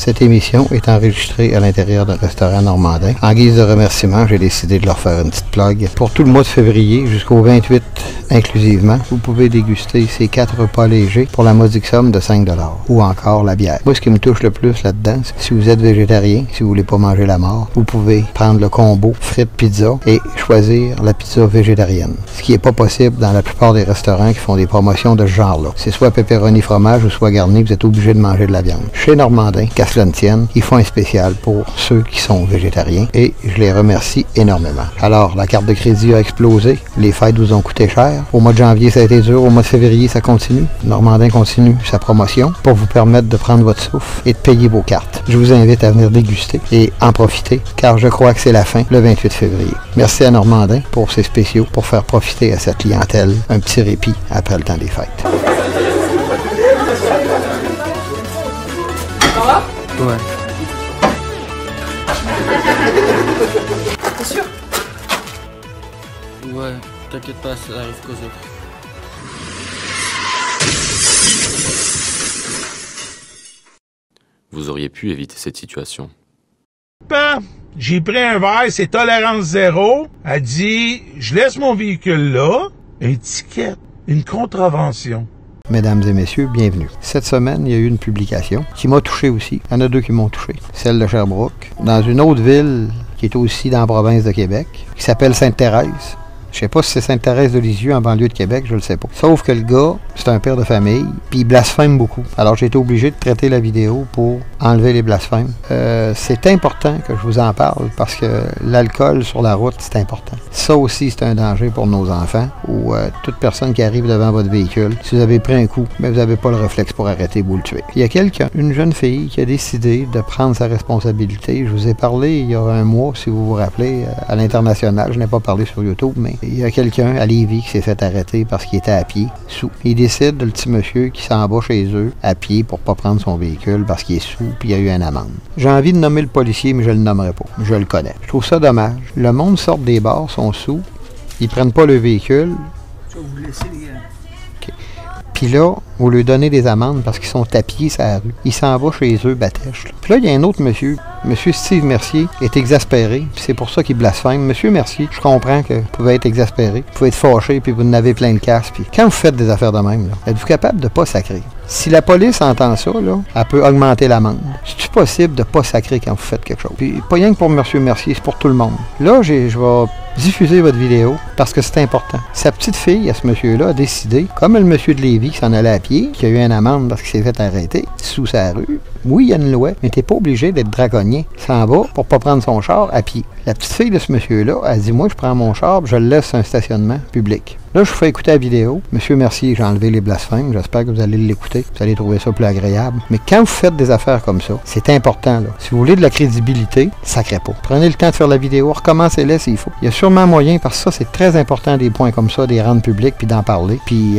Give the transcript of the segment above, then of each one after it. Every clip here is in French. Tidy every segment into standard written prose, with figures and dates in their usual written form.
Cette émission est enregistrée à l'intérieur d'un restaurant normandin. En guise de remerciement, j'ai décidé de leur faire une petite plug. Pour tout le mois de février jusqu'au 28 inclusivement, vous pouvez déguster ces 4 repas légers pour la modique somme de 5 $. Ou encore la bière. Moi, ce qui me touche le plus là-dedans, c'est que si vous êtes végétarien, si vous voulez pas manger la mort, vous pouvez prendre le combo frites pizza et choisir la pizza végétarienne. Ce qui n'est pas possible dans la plupart des restaurants qui font des promotions de ce genre-là. C'est soit pepperoni fromage ou soit garni, vous êtes obligé de manger de la viande. Chez Normandin, qu'à cela ne tienne, ils font un spécial pour ceux qui sont végétariens et je les remercie énormément. Alors, la carte de crédit a explosé, les fêtes vous ont coûté cher. Au mois de janvier, ça a été dur, au mois de février, ça continue. Normandin continue sa promotion pour vous permettre de prendre votre souffle et de payer vos cartes. Je vous invite à venir déguster et en profiter, car je crois que c'est la fin, le 28 février. Merci à Normandin pour ses spéciaux, pour faire profiter à cette clientèle un petit répit après le temps des fêtes. Ouais. T'es sûr? Ouais, t'inquiète pas, ça arrive qu'aux autres. Vous auriez pu éviter cette situation. J'ai pris un verre, c'est tolérance zéro. Elle dit, je laisse mon véhicule là. Étiquette, une contravention. Mesdames et messieurs, bienvenue. Cette semaine, il y a eu une publication qui m'a touché aussi. Il y en a 2 qui m'ont touché. Celle de Sherbrooke, dans une autre ville qui est aussi dans la province de Québec, qui s'appelle Sainte-Thérèse. Je sais pas si c'est Sainte-Thérèse de Lisieux en banlieue de Québec, je le sais pas. Sauf que le gars, c'est un père de famille, puis il blasphème beaucoup. Alors j'ai été obligé de traiter la vidéo pour enlever les blasphèmes. C'est important que je vous en parle parce que l'alcool sur la route, c'est important. Ça aussi, c'est un danger pour nos enfants ou toute personne qui arrive devant votre véhicule. Si vous avez pris un coup, mais vous n'avez pas le réflexe pour arrêter, vous le tuez. Il y a quelqu'un, une jeune fille, qui a décidé de prendre sa responsabilité. Je vous ai parlé il y a un mois, si vous vous rappelez, à l'international. Je n'ai pas parlé sur YouTube, mais il y a quelqu'un à Lévis qui s'est fait arrêter parce qu'il était à pied, sous. Il décide, le petit monsieur, qui s'en va chez eux, à pied, pour pas prendre son véhicule parce qu'il est sous, puis il y a eu une amende. J'ai envie de nommer le policier, mais je le nommerai pas. Je le connais. Je trouve ça dommage. Le monde sort des bars, sont sous, ils prennent pas le véhicule. Je vais vous laisser les gars. Okay. Puis là, vous lui donnez des amendes parce qu'ils sont à pied sur la rue. Il s'en va chez eux, batèche. Puis là, il y a un autre monsieur. Monsieur Steve Mercier est exaspéré, puis c'est pour ça qu'il blasphème. Monsieur Mercier, je comprends que vous pouvez être exaspéré, vous pouvez être fâché, puis vous en avez plein le casse. Puis quand vous faites des affaires de même, êtes-vous capable de pas sacrer? Si la police entend ça, là, elle peut augmenter l'amende. C'est-tu possible de pas sacrer quand vous faites quelque chose? Puis pas rien que pour Monsieur Mercier, c'est pour tout le monde. Là, je vais diffuser votre vidéo parce que c'est important. Sa petite fille, à ce monsieur-là, a décidé, comme le monsieur de Lévis qui s'en allait à pied, qui a eu une amende parce qu'il s'est fait arrêter sous sa rue, oui, il y a une loi, mais t'es pas obligé d'être draconien. S'en va pour pas prendre son char à pied. La petite fille de ce monsieur-là, elle dit, moi, je prends mon char, je le laisse sur un stationnement public. Là, je vous fais écouter la vidéo. Monsieur Mercier, j'ai enlevé les blasphèmes. J'espère que vous allez l'écouter. Vous allez trouver ça plus agréable. Mais quand vous faites des affaires comme ça, c'est important, là. Si vous voulez de la crédibilité, sacrez pas. Prenez le temps de faire la vidéo. Recommencez-les s'il faut. Il y a sûrement moyen, parce que ça, c'est très important, des points comme ça, des rendre publics, puis d'en parler, puis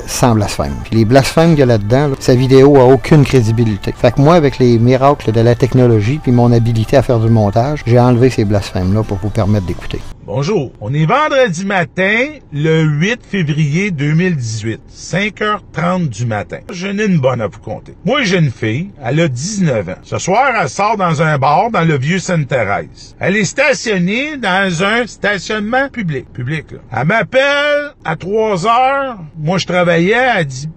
sans blasphème. Puis les blasphèmes qu'il y a là-dedans, là, sa vidéo a aucune crédibilité. Fait que moi, avec les miracles de la technologie, puis mon habilité à faire du montage, j'ai enlevé ces blasphèmes-là pour vous permettre d'écouter. Bonjour, on est vendredi matin, le 8 février 2018, 5h30 du matin. J'en ai une bonne à vous compter. Moi, j'ai une fille, elle a 19 ans. Ce soir, elle sort dans un bar dans le vieux Sainte-Thérèse. Elle est stationnée dans un stationnement public. Là. Elle m'appelle à 3h. Moi, je travaillais. Elle dit,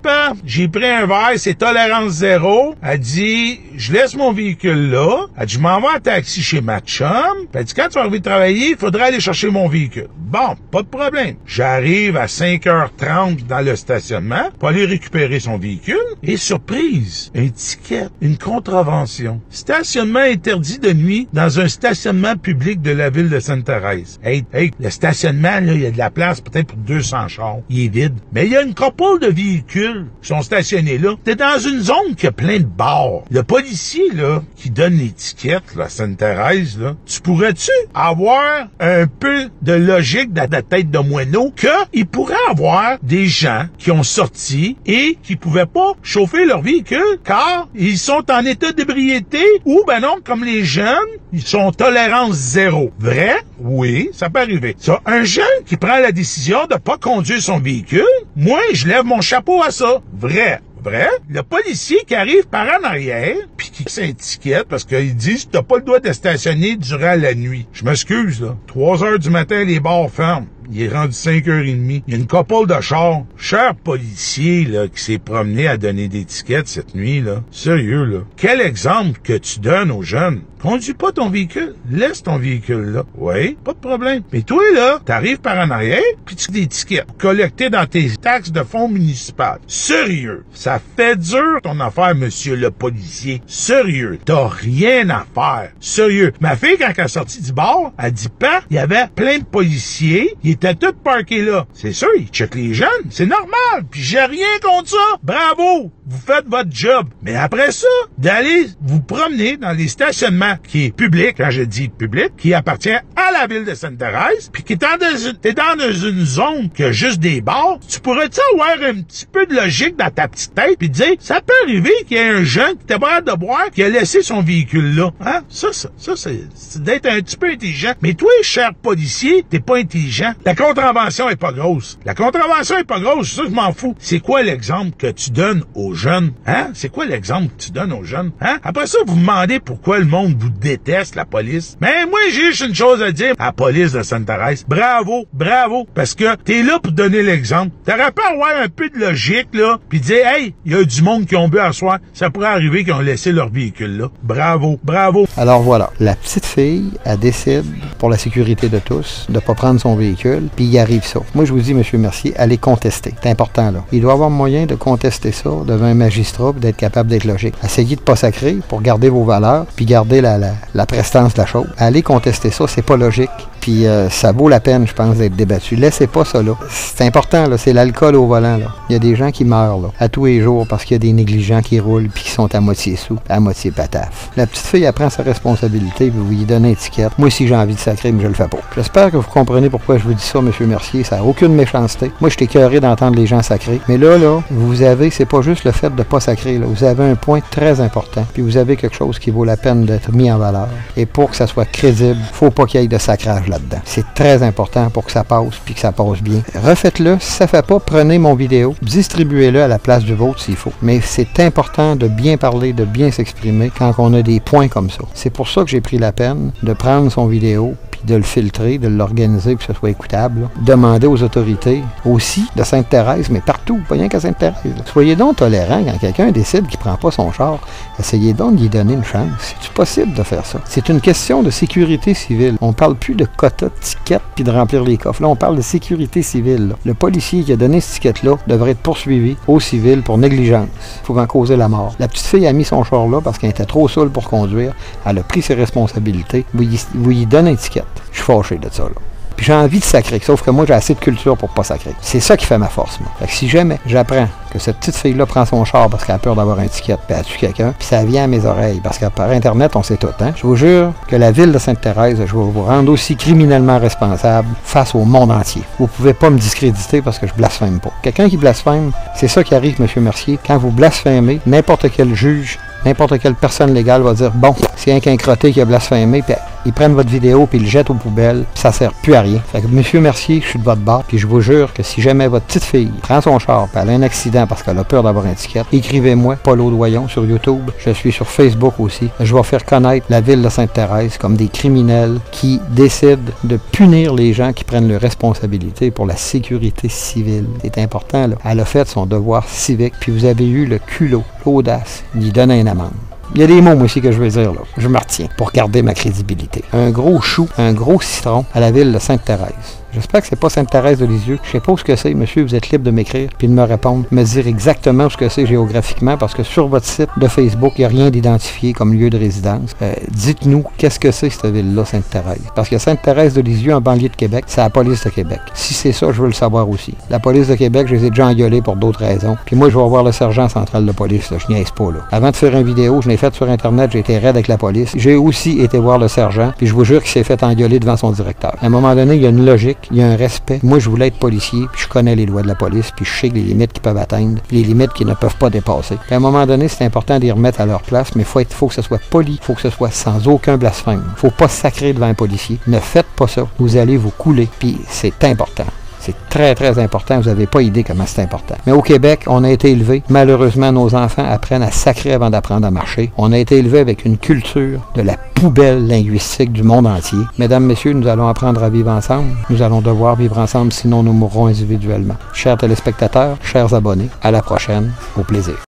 j'ai pris un verre, c'est tolérance zéro. Elle dit, je laisse mon véhicule là. Elle dit, je m'en vais en taxi chez ma chum. Puis elle dit, quand tu vas arriver de travailler, il faudrait aller chercher mon véhicule. Bon, pas de problème. J'arrive à 5h30 dans le stationnement pour aller récupérer son véhicule et surprise, une étiquette, une contravention. Stationnement interdit de nuit dans un stationnement public de la ville de Sainte-Thérèse. Hey, le stationnement, là, il y a de la place peut-être pour 200 chars. Il est vide. Mais il y a une couple de véhicules qui sont stationnés là. T'es dans une zone qui a plein de bars. Le policier, là, qui donne l'étiquette, là, à Sainte-Thérèse, là, tu pourrais-tu avoir un peu de logique dans ta tête de moineau qu'il pourrait avoir des gens qui ont sorti et qui pouvaient pas chauffer leur véhicule car ils sont en état d'ébriété ou ben non, comme les jeunes, ils sont tolérance zéro. Vrai? Oui, ça peut arriver. Ça, un jeune qui prend la décision de pas conduire son véhicule, moi, je lève mon chapeau à ça. Vrai. Vrai? Le policier qui arrive par en arrière, puis qui s'inquiète parce qu'ils disent que t'as pas le droit de stationner durant la nuit. Je m'excuse, là. 3 heures du matin, les bars ferment. Il est rendu 5h30. Il y a une couple de chars. Cher policier, là, qui s'est promené à donner des tickets cette nuit, là. Sérieux, là. Quel exemple que tu donnes aux jeunes? Conduis pas ton véhicule. Laisse ton véhicule là. Oui, pas de problème. Mais toi, là, t'arrives par en arrière, puis tu as des tickets collectés dans tes taxes de fonds municipal. Sérieux. Ça fait dur ton affaire, monsieur le policier. Sérieux. T'as rien à faire. Sérieux. Ma fille, quand elle est sortie du bar, elle dit pas, il y avait plein de policiers, ils étaient tous parqués là. C'est sûr, ils checkent les jeunes. C'est normal. Puis j'ai rien contre ça. Bravo. Vous faites votre job. Mais après ça, d'aller vous promener dans les stationnements qui est public, quand je dis public, qui appartient à la ville de Sainte-Thérèse, puis qui est t'es dans une zone qui a juste des bars, tu pourrais-tu avoir un petit peu de logique dans ta petite tête, puis dire, ça peut arriver qu'il y ait un jeune qui était pas de boire, qui a laissé son véhicule là. Hein? Ça, c'est d'être un petit peu intelligent. Mais toi, cher policier, t'es pas intelligent. La contravention est pas grosse. La contravention est pas grosse, ça, je m'en fous. C'est quoi l'exemple que tu donnes aux jeunes? Hein? C'est quoi l'exemple que tu donnes aux jeunes? Hein? Après ça, vous me demandez pourquoi le monde vous déteste, la police. Mais moi, j'ai juste une chose à dire à la police de Sainte-Thérèse. Bravo, bravo, parce que t'es là pour donner l'exemple. T'aurais pas avoir un peu de logique, là, puis dire, hey, il y a du monde qui ont bu à soir, ça pourrait arriver qu'ils ont laissé leur véhicule là. Bravo, bravo. Alors voilà, la petite fille, elle décide, pour la sécurité de tous, de pas prendre son véhicule, puis il arrive ça. Moi, je vous dis, monsieur Mercier, allez contester. C'est important, là. Il doit avoir moyen de contester ça devant un magistrat, puis d'être capable d'être logique. Essayez de pas sacrer pour garder vos valeurs, puis garder la prestance de la chose. Allez contester ça, c'est pas logique. Puis ça vaut la peine, je pense, d'être débattu. Laissez pas ça là. C'est important, là. C'est l'alcool au volant, là. Il y a des gens qui meurent, là, à tous les jours parce qu'il y a des négligents qui roulent puis qui sont à moitié sous, à moitié pataf. La petite fille, elle prend sa responsabilité, puis vous lui donnez une étiquette. Moi, si j'ai envie de sacrer, mais je le fais pas. J'espère que vous comprenez pourquoi je vous dis ça, monsieur Mercier. Ça n'a aucune méchanceté. Moi, je suis écœuré d'entendre les gens sacrer. Mais là, vous avez, c'est pas juste le fait de pas sacrer, là. Vous avez un point très important. Puis vous avez quelque chose qui vaut la peine d'être mis en valeur. Et pour que ça soit crédible, faut pas qu'il y ait de sacrage là-dedans. C'est très important pour que ça passe, puis que ça passe bien. Refaites-le. Si ça fait pas, prenez mon vidéo, distribuez-le à la place du vôtre s'il faut. Mais c'est important de bien parler, de bien s'exprimer quand on a des points comme ça. C'est pour ça que j'ai pris la peine de prendre son vidéo, puis de le filtrer, de l'organiser, puis que ce soit écoutable. Là. Demandez aux autorités, aussi, de Sainte-Thérèse, mais partout, pas rien qu'à Sainte-Thérèse. Soyez donc tolérants quand quelqu'un décide qu'il prend pas son char. Essayez donc de lui donner une chance. C'est possible de faire ça. C'est une question de sécurité civile. On parle plus de quotas de tickets puis de remplir les coffres. Là, on parle de sécurité civile. Là. Le policier qui a donné ce ticket-là devrait être poursuivi au civil pour négligence, pouvant causer la mort. La petite fille a mis son char là parce qu'elle était trop saoule pour conduire. Elle a pris ses responsabilités. Vous y donnez un ticket. Je suis fâché de ça, là. Puis j'ai envie de sacrer, sauf que moi, j'ai assez de culture pour pas sacrer. C'est ça qui fait ma force, moi. Fait que si jamais j'apprends que cette petite fille-là prend son char parce qu'elle a peur d'avoir un ticket, puis elle tue quelqu'un, puis ça vient à mes oreilles, parce que par Internet, on sait tout, hein. Je vous jure que la ville de Sainte-Thérèse, je vais vous rendre aussi criminellement responsable face au monde entier. Vous pouvez pas me discréditer parce que je blasphème pas. Quelqu'un qui blasphème, c'est ça qui arrive, monsieur Mercier. Quand vous blasphémez, n'importe quel juge, n'importe quelle personne légale va dire, bon, c'est un crotté qui a blasphémé, puis ils prennent votre vidéo, puis ils le jettent aux poubelles, puis ça sert plus à rien. Fait que, monsieur Mercier, je suis de votre bord, puis je vous jure que si jamais votre petite fille prend son char, puis elle a un accident parce qu'elle a peur d'avoir un ticket, écrivez-moi, Paul Audoyon, sur YouTube. Je suis sur Facebook aussi. Je vais faire connaître la ville de Sainte-Thérèse comme des criminels qui décident de punir les gens qui prennent leurs responsabilités pour la sécurité civile. C'est important, là. Elle a fait son devoir civique, puis vous avez eu le culot, l'audace d'y donner une amende. Il y a des mots, moi aussi, que je veux dire, là. Je me retiens pour garder ma crédibilité. Un gros chou, un gros citron à la ville de Sainte-Thérèse. J'espère que c'est pas Sainte-Thérèse de Lisieux. Je sais pas où ce que c'est, monsieur, vous êtes libre de m'écrire puis de me répondre, me dire exactement où ce que c'est géographiquement, parce que sur votre site de Facebook, il n'y a rien d'identifié comme lieu de résidence. Dites-nous, qu'est-ce que c'est cette ville-là, Sainte-Thérèse? Parce que Sainte-Thérèse de Lisieux, en banlieue de Québec, c'est la police de Québec. Si c'est ça, je veux le savoir aussi. La police de Québec, je les ai déjà engueulés pour d'autres raisons. Puis moi, je vais voir le sergent central de police, là, je niaise pas, là. Avant de faire une vidéo, je l'ai faite sur Internet, j'ai été raide avec la police. J'ai aussi été voir le sergent, puis je vous jure qu'il s'est fait engueuler devant son directeur. À un moment donné, il y a une logique, il y a un respect. Moi, je voulais être policier, puis je connais les lois de la police, puis je sais les limites qu'ils peuvent atteindre, puis les limites qu'ils ne peuvent pas dépasser. Puis à un moment donné, c'est important d'y remettre à leur place, mais faut que ce soit poli, faut que ce soit sans aucun blasphème. Faut pas sacrer devant un policier. Ne faites pas ça. Vous allez vous couler, puis c'est important. C'est très, très important. Vous n'avez pas idée comment c'est important. Mais au Québec, on a été élevé. Malheureusement, nos enfants apprennent à sacrer avant d'apprendre à marcher. On a été élevé avec une culture de la poubelle linguistique du monde entier. Mesdames, messieurs, nous allons apprendre à vivre ensemble. Nous allons devoir vivre ensemble, sinon nous mourrons individuellement. Chers téléspectateurs, chers abonnés, à la prochaine. Au plaisir.